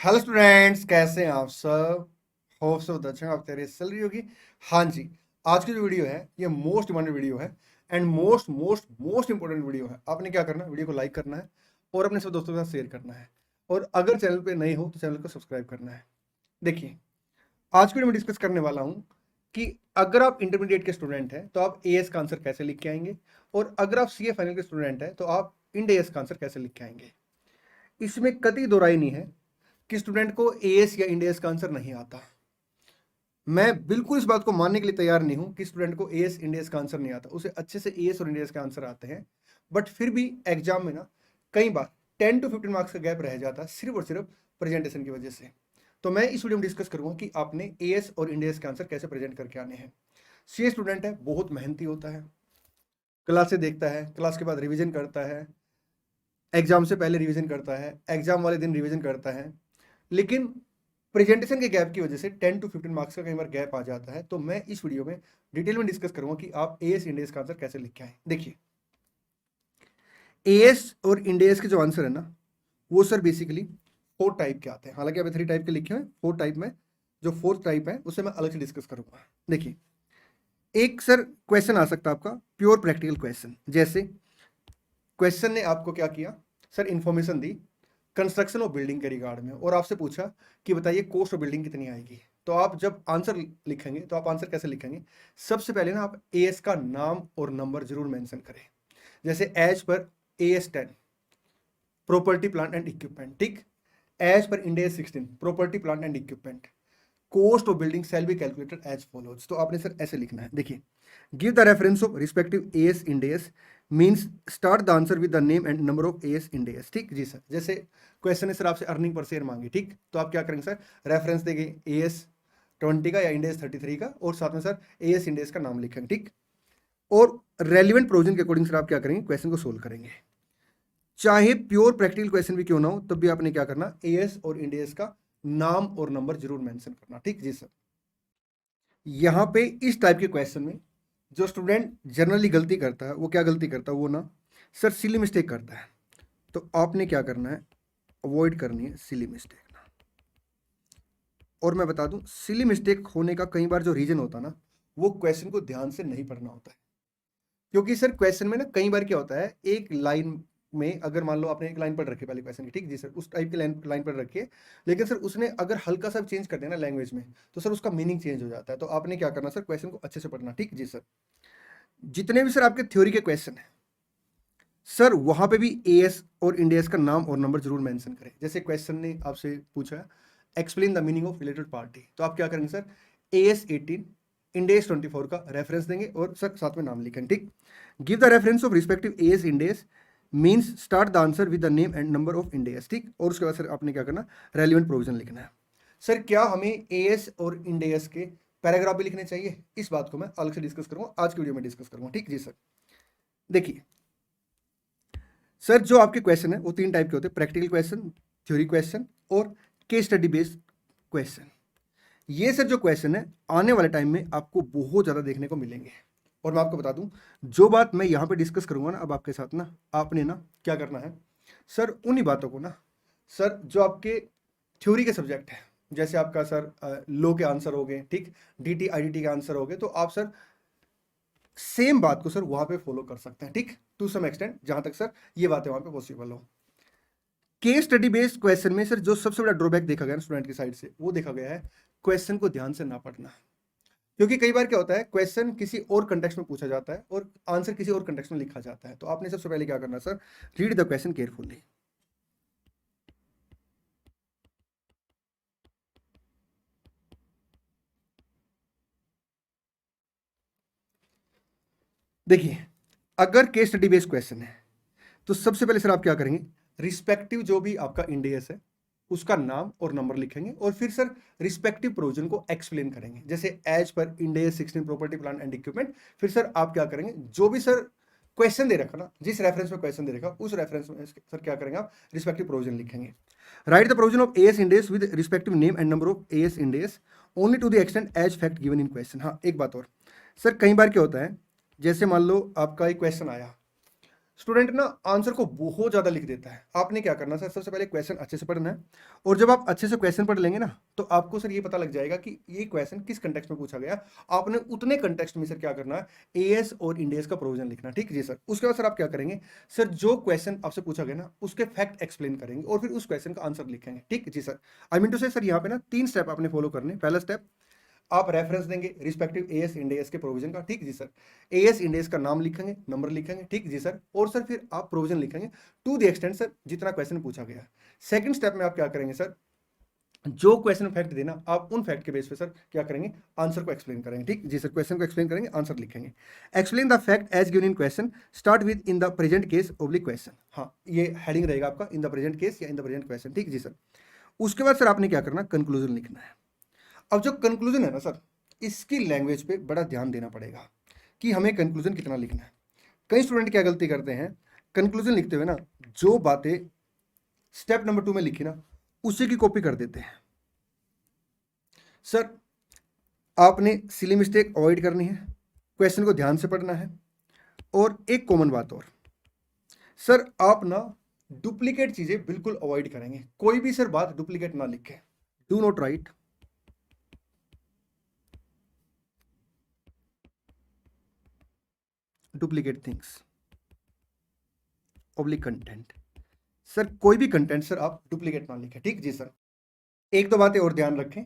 Hello students, कैसे हैं आप सब। होप सो अच्छा आप तैयारी चल रही होगी। हाँ जी, आज की जो वीडियो है ये मोस्ट डिमांडेड वीडियो है and most most most important video है। आपने क्या करना है, वीडियो को लाइक करना है और अपने सब दोस्तों के साथ शेयर करना है, और अगर चैनल पे नए हो तो चैनल को सब्सक्राइब करना है। देखिए, आज की वीडियो में डिस्कस करने वाला हूँ कि अगर आप इंटरमीडिएट के स्टूडेंट हैं तो आप एएस का आंसर कैसे लिख के आएंगे, और अगर आप सीए फाइनल के स्टूडेंट हैं तो आप इंड एएस का आंसर कैसे लिख के आएंगे। इसमें कतई दो राय नहीं है कि स्टूडेंट को एएस या इंड एएस का आंसर नहीं आता। मैं बिल्कुल इस बात को मानने के लिए तैयार नहीं हूं कि स्टूडेंट को एएस इंड एएस का आंसर नहीं आता। उसे अच्छे से एएस और इंड एएस का आंसर आते हैं, बट फिर भी एग्जाम में ना कई बार 10 to 15 मार्क्स का गैप रह जाता है सिर्फ और सिर्फ प्रेजेंटेशन की वजह से। तो मैं इस वीडियो में डिस्कस करूंगा कि आपने एएस और इंड एएस के आंसर कैसे प्रेजेंट करके आने हैं। सीए स्टूडेंट है, बहुत मेहनती होता है, क्लास से देखता है, क्लास के बाद रिविजन करता है, एग्जाम से पहले रिवीजन करता है, एग्जाम वाले दिन रिवीजन करता है, लेकिन प्रेजेंटेशन के गैप की वजह से 10 to 15 मार्क्स का कई बार गैप आ जाता है। तो मैं इस वीडियो में डिटेल में डिस्कस करूंगा कि आप एएस इंडेस का आंसर कैसे लिख के आए। देखिए, एएस और इंडेस के जो आंसर है ना, वो सर बेसिकली 4 टाइप के आते हैं। हालांकि अभी 3 टाइप के लिखे हैं, 4 टाइप में जो 4th टाइप है उसे मैं अलग से डिस्कस करूंगा। देखिए, एक सर क्वेश्चन आ सकता है आपका प्योर प्रैक्टिकल क्वेश्चन। जैसे क्वेश्चन ने आपको क्या किया sir, information the construction of building के रिगार्ड में, और आपसे पूछा कि बताइए कॉस्ट ऑफ बिल्डिंग कितनी आएगी। तो आप जब आंसर लिखेंगे तो आप आंसर कैसे लिखेंगे, सबसे पहले ना आप एएस का नाम और नंबर जरूर मेंशन करें। जैसे as per AS10 property plant and equipment, ठीक। एज पर Ind AS 16 property plant and equipment, cost of building shall be calculated as follows. तो आपने सर ऐसे लिखना है। देखिए, give the reference of respective AS Ind AS means start the answer with the name and number of AS Ind AS, ठीक जी sir. जैसे question है सर आपसे अर्निंग पर शेयर मांगी, ठीक, तो आप क्या करेंगे सर, रेफरेंस देंगे AS 20 का या इंड AS 33 का, और साथ में सर AS इंड AS का नाम लिखेंगे, ठीक। और रेलिवेंट प्रोविजन के अकॉर्डिंग सर आप क्या करेंगे, क्वेश्चन को सोल्व करेंगे। चाहे प्योर प्रैक्टिकल क्वेश्चन भी क्यों ना हो, तब भी आपने क्या करना, एएस और इंड एएस का नाम और नंबर जरूर मेंशन करना, ठीक जी सर। यहाँ पे इस टाइप के क्वेश्चन में जो स्टूडेंट जनरली गलती करता है, वो क्या गलती करता है, वो ना सर सिली मिस्टेक करता है। तो आपने क्या करना है, अवॉइड करनी है सिली मिस्टेक ना। और मैं बता दूं, सिली मिस्टेक होने का कई बार जो रीजन होता है ना, वो क्वेश्चन को ध्यान से नहीं पढ़ना होता है। क्योंकि सर क्वेश्चन में ना कई बार क्या होता है, एक लाइन में अगर मान लो आपने एक लाइन पढ़ रखी है पहले क्वेश्चन की, ठीक जी सर, उस टाइप की लाइन पढ़ रखी है, लेकिन सर उसने अगर हल्का सा चेंज कर दिया ना लैंग्वेज में, तो सर उसका मीनिंग चेंज हो जाता है। तो आपने क्या करना सर, क्वेश्चन को अच्छे से पढ़ना, ठीक जी सर। जितने भी सर आपके थ्योरी के क्वेश्चन है सर, वहां पे भी एएस और इंड एएस का नाम और नंबर जरूर मेंशन करें। जैसे क्वेश्चन ने आपसे पूछा explain the meaning of related party, तो आप क्या करेंगे सर, AS 18 इंड AS 24 का रेफरेंस देंगे और सर साथ में नाम लिखेंगे, ठीक। Give the reference of respective AS Ind AS means start the answer with the name and number of Ind AS, ठीक। और उसके बाद सर आपने क्या करना, रेलिवेंट प्रोविजन लिखना है। सर क्या हमें एएस और इंड AS के पैराग्राफ भी लिखने चाहिए, इस बात को मैं अलग से डिस्कस करूंगा, आज की वीडियो में डिस्कस करूंगा, ठीक जी सर। देखिए सर, जो आपके क्वेश्चन है वो 3 टाइप के होते हैं, प्रैक्टिकल क्वेश्चन, थ्योरी क्वेश्चन और केस स्टडी बेस्ड क्वेश्चन। ये सर जो क्वेश्चन है आने वाले टाइम में आपको बहुत ज़्यादा देखने को मिलेंगे। और मैं आपको बता दूं, जो बात मैं यहाँ पे डिस्कस करूंगा ना अब आपके साथ ना, आपने ना क्या करना है सर, उन्हीं बातों को ना सर जो आपके थ्योरी के सब्जेक्ट है, जैसे आपका सर लो के आंसर हो गए, ठीक, DT IDT के आंसर हो गए, तो आप सर सेम बात को सर वहां पे फॉलो कर सकते हैं, ठीक, टू सम एक्सटेंट, जहां तक सर ये बातें वहां पे पॉसिबल हो। केस स्टडी बेस्ड क्वेश्चन में सर जो सबसे बड़ा ड्रॉबैक देखा गया ना स्टूडेंट की साइड से, वो देखा गया है क्वेश्चन को ध्यान से ना पढ़ना। क्योंकि कई बार क्या होता है, क्वेश्चन किसी और कंटेक्स्ट में पूछा जाता है और आंसर किसी और कंटेक्स्ट में लिखा जाता है। तो आपने सबसे पहले क्या करना sir, read the question carefully. देखिए, अगर केस स्टडी बेस्ड क्वेश्चन है तो सबसे पहले सर आप क्या करेंगे, रिस्पेक्टिव जो भी आपका इंड AS है उसका नाम और नंबर लिखेंगे, और फिर सर रिस्पेक्टिव प्रोविजन को एक्सप्लेन करेंगे। जैसे एज पर Ind AS 16 property plant and equipment, फिर सर आप क्या करेंगे, जो भी सर क्वेश्चन दे रखा ना, जिस रेफरेंस में क्वेश्चन दे रखा उस रेफरेंस में सर क्या करेंगे, आप रिस्पेक्टिव प्रोविजन लिखेंगे। Write the provision of AS Ind AS with respective name and number of AS Ind AS only to the extent as fact given in question. हाँ, एक बात और सर, कई बार क्या होता है, जैसे मान लो आपका एक क्वेश्चन आया स्टूडेंट ना आंसर को बहुत ज्यादा लिख देता है। आपने क्या करना सर, सबसे पहले क्वेश्चन अच्छे से पढ़ना है, और जब आप अच्छे से क्वेश्चन पढ़ लेंगे ना तो आपको सर ये पता लग जाएगा कि ये क्वेश्चन किस कंटेक्स्ट में पूछा गया। आपने उतने कंटेक्स्ट में सर क्या करना है, एएस और इंडेस का प्रोविजन लिखना। ठीक जी सर। उसके बाद सर आप क्या करेंगे सर, जो क्वेश्चन आपसे पूछा गया ना उसके फैक्ट एक्सप्लेन करेंगे और फिर उस क्वेश्चन का आंसर लिखेंगे। ठीक जी सर। आई मीन टू से सर यहाँ पे ना 3 स्टेप आपने फॉलो करने। पहला स्टेप, आप रेफरेंस देंगे रिस्पेक्टिव एएस इंडेस के प्रोविजन का। ठीक जी सर। एएस इंडेस का नाम लिखेंगे, नंबर लिखेंगे। ठीक जी सर। और सर फिर आप प्रोविजन लिखेंगे टू द एक्सटेंट सर जितना क्वेश्चन पूछा गया। सेकंड स्टेप में आप क्या करेंगे सर, जो क्वेश्चन फैक्ट देना आप उन फैक्ट के बेस पे सर क्या करेंगे, आंसर को एक्सप्लेन करेंगे। ठीक जी सर। क्वेश्चन को एक्सप्लेन करेंगे, आंसर लिखेंगे। Explain the fact as given in question, start with in the present case oblique question. हाँ, ये हेडिंग रहेगा आपका, इन द प्रेजेंट केस या इन द प्रेजेंट क्वेश्चन। ठीक जी सर। उसके बाद सर आपने क्या करना, कंक्लूजन लिखना है। अब जो कंक्लूजन है ना सर, इसकी लैंग्वेज पे बड़ा ध्यान देना पड़ेगा कि हमें कंक्लूजन कितना लिखना है। कई स्टूडेंट क्या गलती करते हैं, कंक्लूजन लिखते हुए ना जो बातें स्टेप नंबर 2 में लिखी ना उसी की कॉपी कर देते हैं। सर आपने सिली मिस्टेक अवॉइड करनी है, क्वेश्चन को ध्यान से पढ़ना है, और एक कॉमन बात और, सर आप ना डुप्लीकेट चीजें बिल्कुल अवॉइड करेंगे। कोई भी सर बात डुप्लीकेट ना लिखे। Do not right duplicate things oblique content. Sir कोई भी कंटेंट सर आप डुप्लीकेट ना लिखें। ठीक जी सर। एक दो बातें और ध्यान रखें।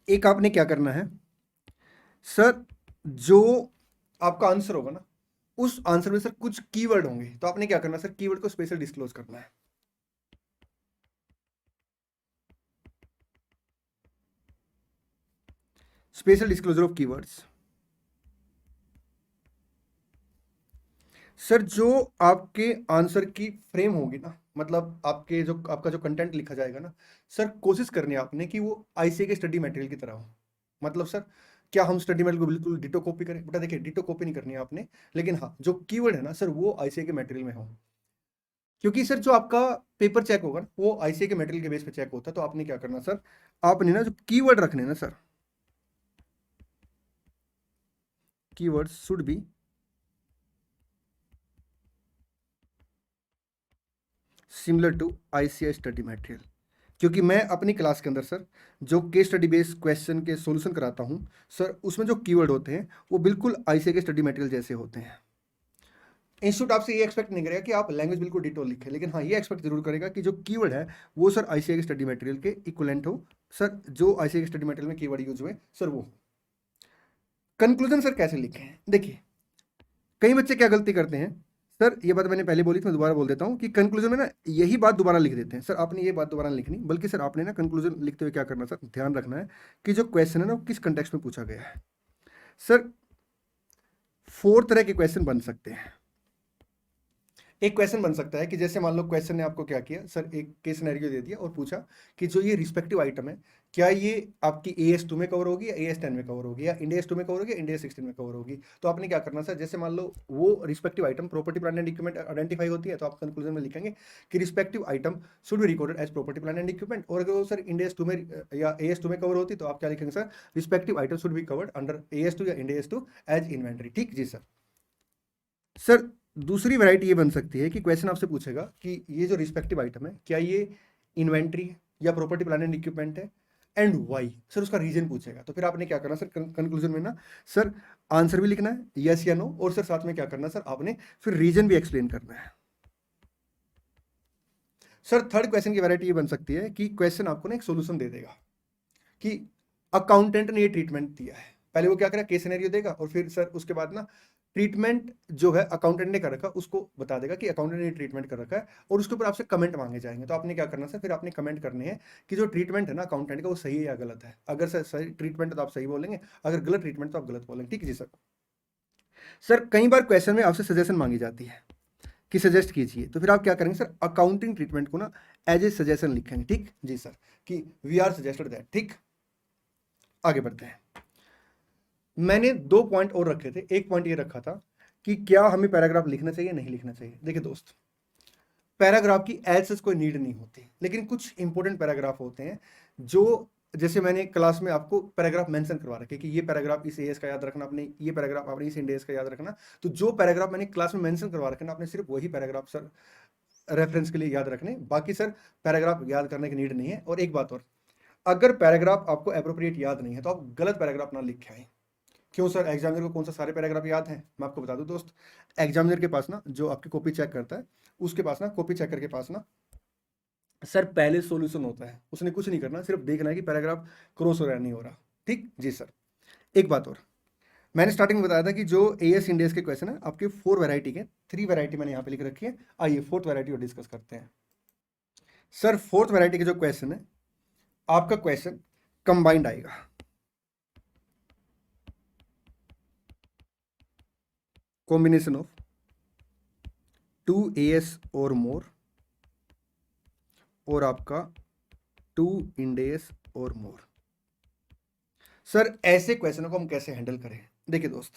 एक आपने क्या करना है सर, जो आपका आंसर होगा ना उस आंसर में सर कुछ कीवर्ड होंगे, तो आपने क्या करना है सर, कीवर्ड को स्पेशल डिस्क्लोज करना है। Special disclosure of keywords. Sir जो आपके आंसर की फ्रेम होगी ना, मतलब आपके जो आपका जो कंटेंट लिखा जाएगा ना सर, कोशिश करनी है आपने कि वो आईसीए के स्टडी मटेरियल की तरह हो। मतलब सर क्या हम स्टडी मटेरियल को बिल्कुल डिटो कॉपी करें? बेटा देखिए, डिटो कॉपी नहीं करनी है आपने, लेकिन हाँ जो कीवर्ड है ना सर वो आईसीए के मटेरियल में हो। क्योंकि सर जो आपका पेपर चेक होगा ना वो आईसीए के मटेरियल के बेस पे चेक होता है। तो आपने क्या करना सर, आपने ना जो कीवर्ड रखने ना sir, keyword should be similar to ICI study material. क्योंकि मैं अपनी क्लास के अंदर सर जो केस स्टडी बेस्ड क्वेश्चन के सॉल्यूशन कराता हूं सर, उसमें जो कीवर्ड होते हैं वो बिल्कुल आईसीआई के स्टडी मटेरियल जैसे होते हैं। इंस्टीट्यूट आपसे ये एक्सपेक्ट नहीं करेगा कि आप लैंग्वेज बिल्कुल डिटो लिखें, लेकिन हाँ ये एक्सपेक्ट जरूर करेगा कि जो कीवर्ड है वो सर आईसीआई के स्टडी मटेरियल के इक्वलेंट हो। सर जो आईसीआई के स्टडी मटेरियल में कीवर्ड यूज हुए सर वो। कंक्लूजन सर कैसे लिखें, देखिए कई बच्चे क्या गलती करते हैं सर, ये बात मैंने पहले बोली थी, मैं दोबारा बोल देता हूँ कि कंक्लूजन में ना यही बात दोबारा लिख देते हैं। सर आपने ये बात दोबारा नहीं लिखनी, बल्कि सर आपने ना कंक्लूजन लिखते हुए क्या करना सर, ध्यान रखना है कि जो क्वेश्चन है ना वो किस कंटेक्स्ट में पूछा गया है। सर 4 तरह के क्वेश्चन बन सकते हैं। एक क्वेश्चन बन सकता है कि जैसे मान लो क्वेश्चन ने आपको क्या किया सर, एक केस सिनेरियो दे दिया और पूछा कि जो ये रिस्पेक्टिव आइटम है क्या ये आपकी AS2 में कवर होगी या AS10 में कवर होगी, या इंडिया 2 में कवर होगी या इंडिया 16 में कवर होगी। तो आपने क्या करना सर, जैसे मान लो वो respective item property plant and equipment identify होती है तो आप कंक्लूजन में लिखेंगे कि respective item should be recorded as property plant and equipment. और अगर वो सर इंडिया 2 में या AS2 में कवर होती तो आप क्या लिखेंगे sir, respective item should be covered under AS2 या इंडिया 2 एज इन्वेंट्री। ठीक जी सर। सर दूसरी वैरायटी ये बन सकती है कि क्वेश्चन आपसे पूछेगा कि ये जो रिस्पेक्टिव आइटम है क्या ये इन्वेंट्री है या प्रॉपर्टी प्लांट एंड इक्विपमेंट है, एंड वाई। सर उसका रीजन पूछेगा तो फिर आपने क्या करना सर, कंक्लूजन में ना सर आंसर भी लिखना है यस या नो, और सर साथ में क्या करना सर, आपने फिर रीजन भी एक्सप्लेन करना है। सर थर्ड क्वेश्चन की वैरायटी ये बन सकती है कि क्वेश्चन आपको ना एक सोल्यूशन दे देगा कि अकाउंटेंट ने ये ट्रीटमेंट दिया है। पहले वो क्या करेगा, केस सिनेरियो देगा और फिर सर उसके बाद ना ट्रीटमेंट जो है अकाउंटेंट ने कर रखा उसको बता देगा कि अकाउंटेंट ने ट्रीटमेंट कर रखा है, और उसके ऊपर आपसे कमेंट मांगे जाएंगे। तो आपने क्या करना सर, फिर आपने कमेंट करने हैं कि जो ट्रीटमेंट है ना अकाउंटेंट का वो सही है या गलत है। अगर सर सही ट्रीटमेंट है तो आप सही बोलेंगे, अगर गलत ट्रीटमेंट तो आप गलत बोलेंगे। ठीक है जी सर। सर कई बार क्वेश्चन में आपसे सजेशन मांगी जाती है कि सजेस्ट कीजिए, तो फिर आप क्या करेंगे सर, अकाउंटिंग ट्रीटमेंट को ना एज ए सजेशन लिखेंगे। ठीक जी सर, कि वी आर सजेस्टेड दैट। ठीक, आगे बढ़ते हैं। मैंने 2 पॉइंट और रखे थे। एक पॉइंट ये रखा था कि क्या हमें पैराग्राफ लिखना चाहिए नहीं लिखना चाहिए। देखिए दोस्त, पैराग्राफ की एज सच कोई नीड नहीं होती, लेकिन कुछ इंपॉर्टेंट पैराग्राफ होते हैं जो जैसे मैंने क्लास में आपको पैराग्राफ मेंशन करवा रखे कि ये पैराग्राफ इस एएस का याद रखना आपने, ये पैराग्राफ आपने इस इंडेस का याद रखना। तो जो पैराग्राफ मैंने क्लास में मेंशन करवा रखे ना, आपने सिर्फ वही पैराग्राफ सर रेफरेंस के लिए याद रखने, बाकी सर पैराग्राफ याद करने की नीड नहीं है। और एक बात और, अगर पैराग्राफ आपको एप्रोप्रिएट याद नहीं है तो आप गलत पैराग्राफ ना लिख के आए। क्यों सर, एग्जामिनर को कौन सा सारे पैराग्राफ याद हैं? मैं आपको बता दूं दोस्त, एग्जामिनर के पास ना, जो आपकी कॉपी चेक करता है, उसके पास ना, कॉपी चेकर के पास ना सर पहले सॉल्यूशन होता है। उसने कुछ नहीं करना, सिर्फ देखना है कि पैराग्राफ क्रॉस हो रहा है नहीं हो रहा। ठीक जी सर। एक बात और, मैंने स्टार्टिंग में बताया था कि जो एएस इंडेस के क्वेश्चन है आपके 4 वैरायटी के, 3 वैरायटी मैंने यहाँ पे लिख रखी है। आइए 4th वैरायटी और डिस्कस करते हैं। सर 4th वैरायटी के जो क्वेश्चन है, आपका क्वेश्चन कंबाइंड आएगा। कॉम्बिनेशन ऑफ 2 एएस और मोर और आपका 2 इंडेस और मोर। सर ऐसे क्वेश्चनों को हम कैसे हैंडल करें? देखिए दोस्त,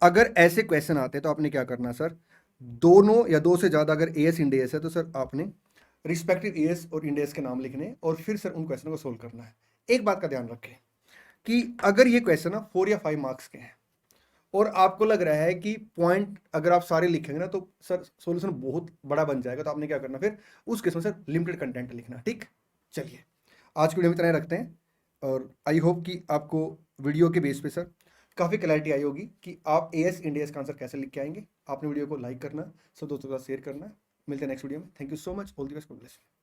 अगर ऐसे क्वेश्चन आते हैं तो आपने क्या करना सर, दोनों या दो से ज्यादा अगर एएस इंडेस है तो सर आपने रिस्पेक्टिव एएस और इंडेस के नाम लिखने और फिर सर उन क्वेश्चनों को सोल्व करना है। एक बात का ध्यान रखें कि अगर ये क्वेश्चन ना 4 या 5 मार्क्स के हैं और आपको लग रहा है कि पॉइंट अगर आप सारे लिखेंगे ना तो सर सॉल्यूशन बहुत बड़ा बन जाएगा, तो आपने क्या करना फिर उस केस में सर लिमिटेड कंटेंट लिखना। ठीक, चलिए आज की वीडियो में इतना ही रखते हैं और आई होप कि आपको वीडियो के बेस पे सर काफ़ी क्लैरिटी आई होगी कि आप एएस इंडिया का आंसर कैसे लिख के आएंगे। आपने वीडियो को लाइक करना, सब दोस्तों के साथ शेयर करना। मिलते हैं नेक्स्ट वीडियो में। Thank you so much, all the best, God bless you.